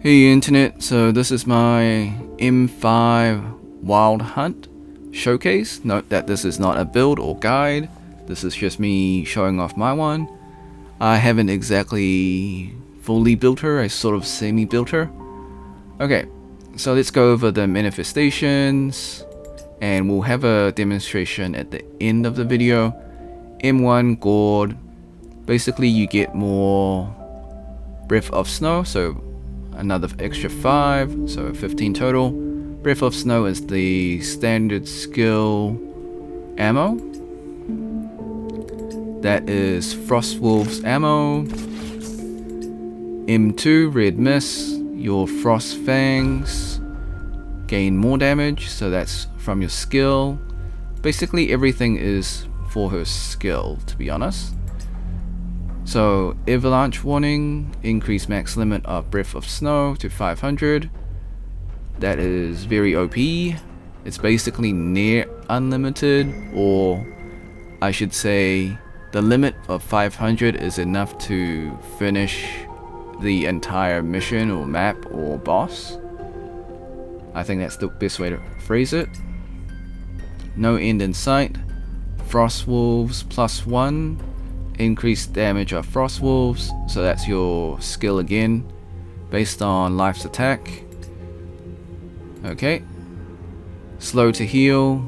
Hey internet, so this is my M5 Wild Hunt showcase. Note that this is not a build or guide, this is just me showing off my one. I haven't exactly fully built her, I sort of semi-built her. Okay, so let's go over the manifestations and we'll have a demonstration at the end of the video. M1 Gourd, basically you get more Breath of Snow, so another extra 5, so 15 total. Breath of Snow is the standard skill ammo. That is Frostwolf's ammo. M2 Red Mist, your Frost Fangs gain more damage, so that's from your skill. Basically everything is for her skill, to be honest. So Avalanche Warning, increase max limit of Breath of Snow to 500. That is very OP. It's basically near unlimited, or I should say the limit of 500 is enough to finish the entire mission or map or boss. I think that's the best way to phrase it. No end in sight. Frostwolves +1. Increased damage of Frostwolves, so that's your skill again, based on Lyfe's attack. Okay. Slow to heal,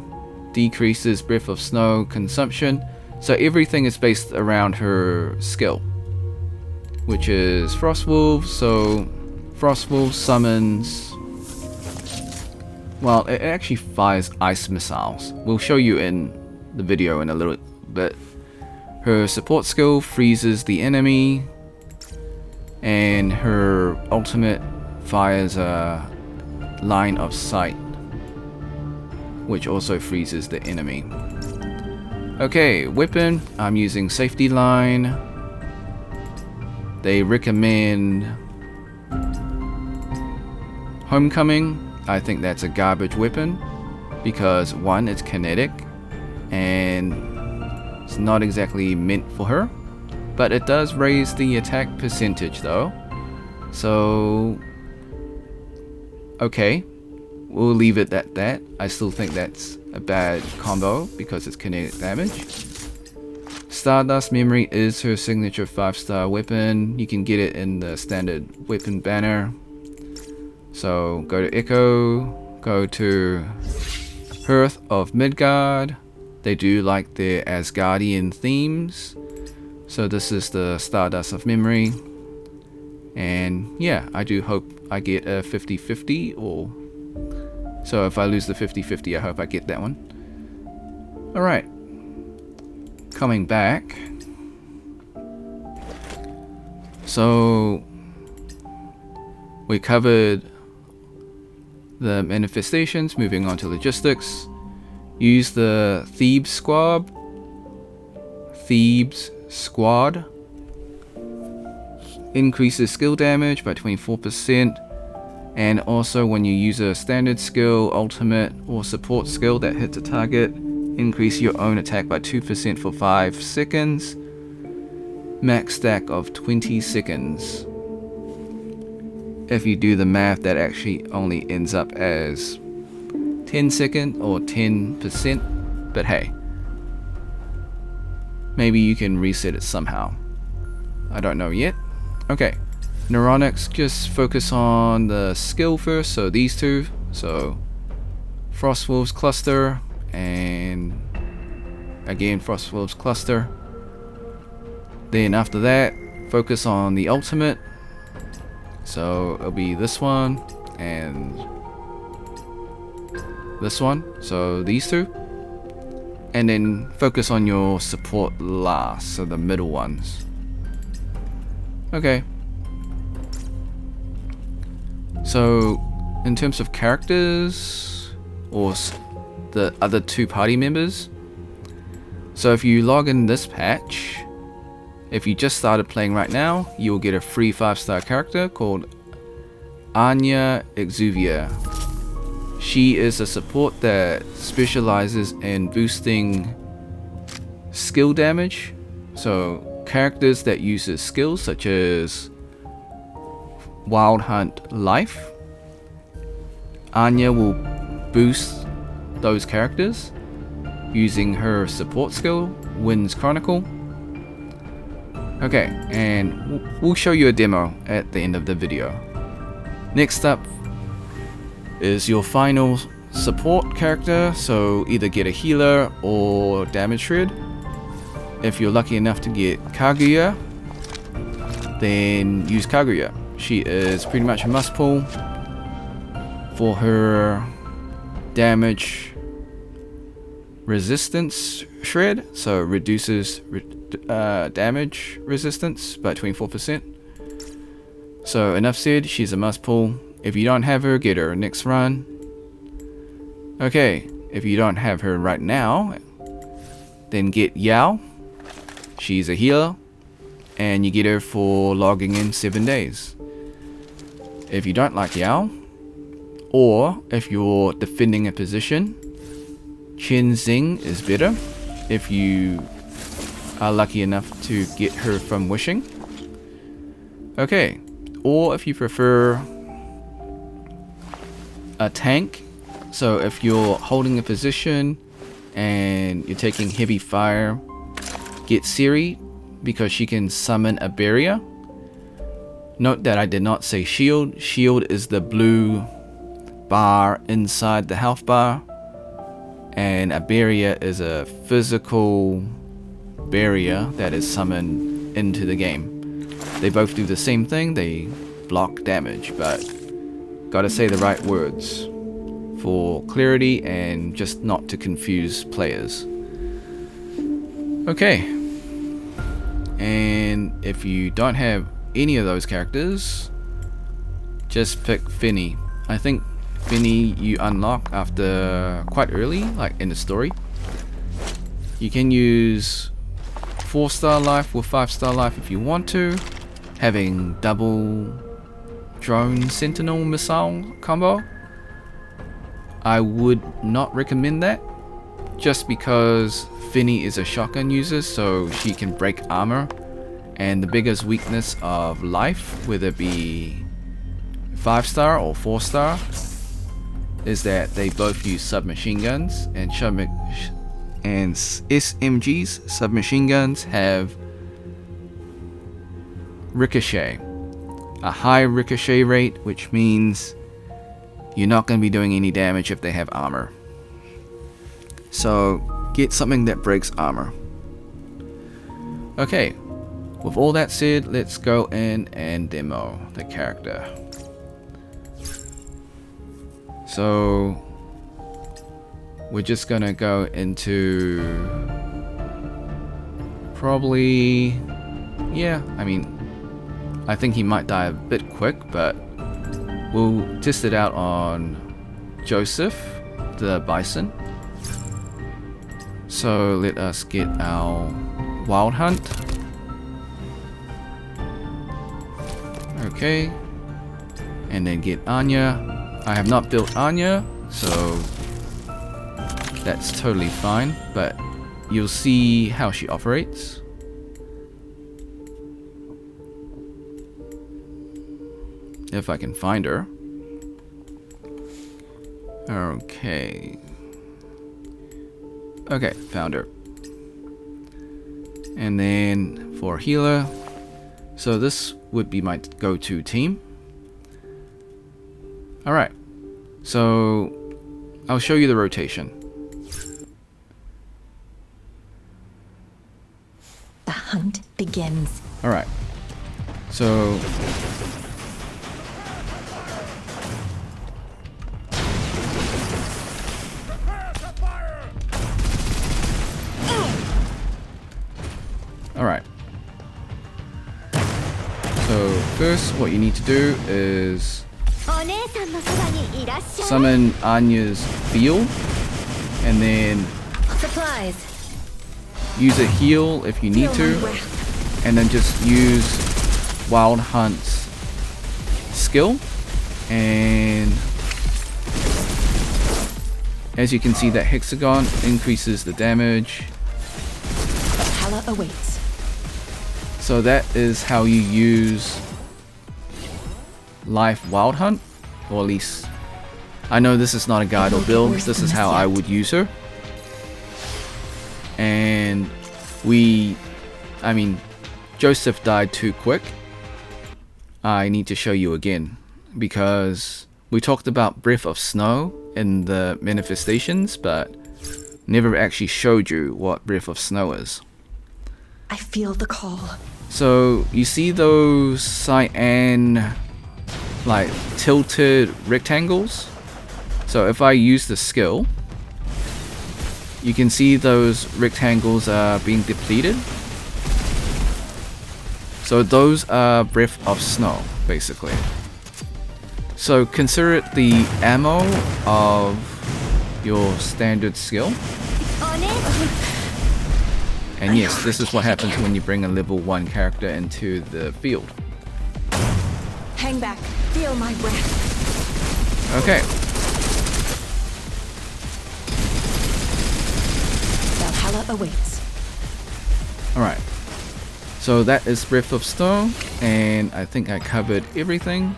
decreases Breath of Snow consumption, so everything is based around her skill, which is Frostwolves. So Frostwolves summons, well, it actually fires ice missiles. We'll show you in the video in a little bit. Her support skill freezes the enemy, and her ultimate fires a line of sight, which also freezes the enemy. Okay, weapon, I'm using safety line. They recommend Homecoming. I think that's a garbage weapon because one, it's kinetic, and it's not exactly meant for her, but it does raise the attack percentage though. So okay, we'll leave it at that. I still think that's a bad combo because it's kinetic damage. Stardust Memory is her signature 5-star weapon. You can get it in the standard weapon banner. So go to Echo, go to Hearth of Midgard. They do like their Asgardian themes, so this is the Stardust of Memory, and yeah, I do hope I get a 50-50, or so if I lose the 50-50, I hope I get that one. Alright, coming back, so we covered the manifestations, moving on to logistics. Use the Thebes Squad. Increases skill damage by 24%. And also when you use a standard skill, ultimate, or support skill that hits a target, increase your own attack by 2% for 5 seconds. Max stack of 20 seconds. If you do the math, that actually only ends up as 10 second or 10%, but hey, maybe you can reset it somehow. I don't know yet. Okay, Neuronics, just focus on the skill first, so these two, so Frostwolves Cluster, and again Frostwolves Cluster. Then after that, focus on the ultimate, so it'll be this one and this one, so these two, and then focus on your support last, so the middle ones. Okay, so in terms of characters or the other two party members, so if you log in this patch, if you just started playing right now, you'll get a free 5-star character called Anya Exuvia. She is a support that specializes in boosting skill damage. So characters that uses skills such as Wild Hunt Lyfe. Anya will boost those characters using her support skill, Wind's Chronicle. Okay, and we'll show you a demo at the end of the video. Next up is your final support character, so either get a healer or damage shred. If you're lucky enough to get Kaguya, then use Kaguya. She is pretty much a must pull for her damage resistance shred, so reduces damage resistance by 24%. So enough said, she's a must pull. If you don't have her, get her next run. Okay, if you don't have her right now, then get Yao. She's a healer, and you get her for logging in 7 days. If you don't like Yao, or if you're defending a position, Chen Xing is better if you are lucky enough to get her from Wishing. Okay, or if you prefer a tank, so if you're holding a position and you're taking heavy fire, get Siri because she can summon a barrier. Note that I did not say shield. Shield is the blue bar inside the health bar, and a barrier is a physical barrier that is summoned into the game. They both do the same thing, they block damage, but gotta say the right words for clarity and just not to confuse players. Okay, and if you don't have any of those characters, just pick Finny. I think Finny you unlock after quite early, like in the story. You can use 4-star Lyfe with 5-star Lyfe if you want to. Having double drone sentinel missile combo, I would not recommend that, just because Finny is a shotgun user, so she can break armor, and the biggest weakness of Lyfe, whether it be 5-star or 4-star, is that they both use submachine guns, and SMGs, submachine guns, have ricochet, a high ricochet rate, which means you're not going to be doing any damage if they have armor. So get something that breaks armor. Okay, with all that said, let's go in and demo the character. So we're just gonna go into probably, yeah, I think he might die a bit quick, but we'll test it out on Joseph, the bison. So let us get our Wild Hunt. Okay, and then get Anya. I have not built Anya, so that's totally fine, but you'll see how she operates. If I can find her. Okay. Okay, found her. And then for healer, so this would be my go-to team. Alright, so I'll show you the rotation. The hunt begins. Alright, so alright. So first what you need to do is summon Anya's field, and then Supplies. use a heal if you need to, and then just use Wild Hunt's skill, and as you can see, that hexagon increases the damage. Valhalla awaits. So that is how you use Lyfe Wild Hunt, or at least I know this is not a guide or build. This is how I would use her. And I mean, Joseph died too quick. I need to show you again, because we talked about Breath of Snow in the manifestations, but never actually showed you what Breath of Snow is. I feel the call. So you see those cyan, like, tilted rectangles? So if I use the skill, you can see those rectangles are being depleted. So those are Breath of Snow, basically. So consider it the ammo of your standard skill. On it. And yes, this is what happens when you bring a level 1 character into the field. Hang back. Feel my breath. Okay. Valhalla awaits. Alright. So that is Breath of Snow, and I think I covered everything.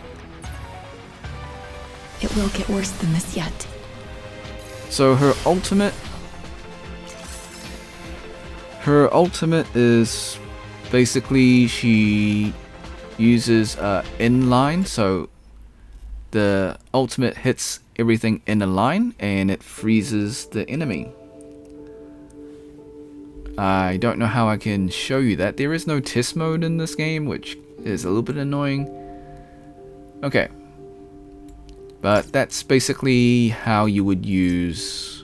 It will get worse than this yet. So her ultimate is basically she uses inline, so the ultimate hits everything in a line and it freezes the enemy. I don't know how I can show you that. There is no test mode in this game, which is a little bit annoying. Okay. But that's basically how you would use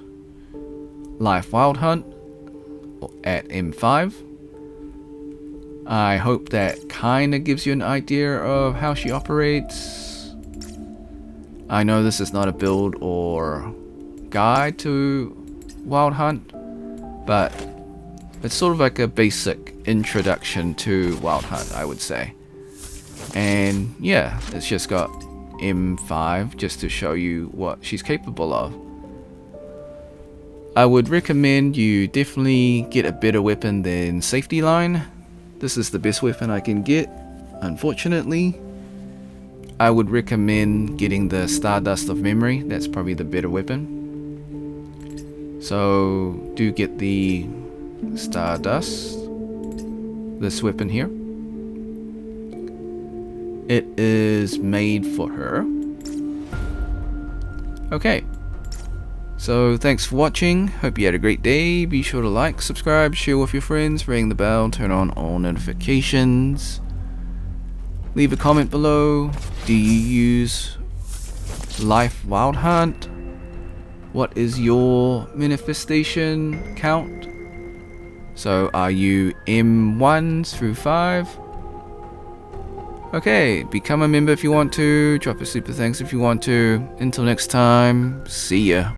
Lyfe Wild Hunt at M5. I hope that kind of gives you an idea of how she operates. I know this is not a build or guide to Wild Hunt, but it's sort of like a basic introduction to Wild Hunt, I would say. And yeah, it's just got M5 just to show you what she's capable of. I would recommend you definitely get a better weapon than Safety Line. This is the best weapon I can get, unfortunately. I would recommend getting the Stardust of Memory. That's probably the better weapon. So do get the Stardust, this weapon here. It is made for her. Okay. So thanks for watching. Hope you had a great day. Be sure to like, subscribe, share with your friends, ring the bell, turn on all notifications. Leave a comment below. Do you use Lyfe Wild Hunt? What is your manifestation count? So are you M1 through 5? Okay, become a member if you want to. Drop a super thanks if you want to. Until next time, see ya.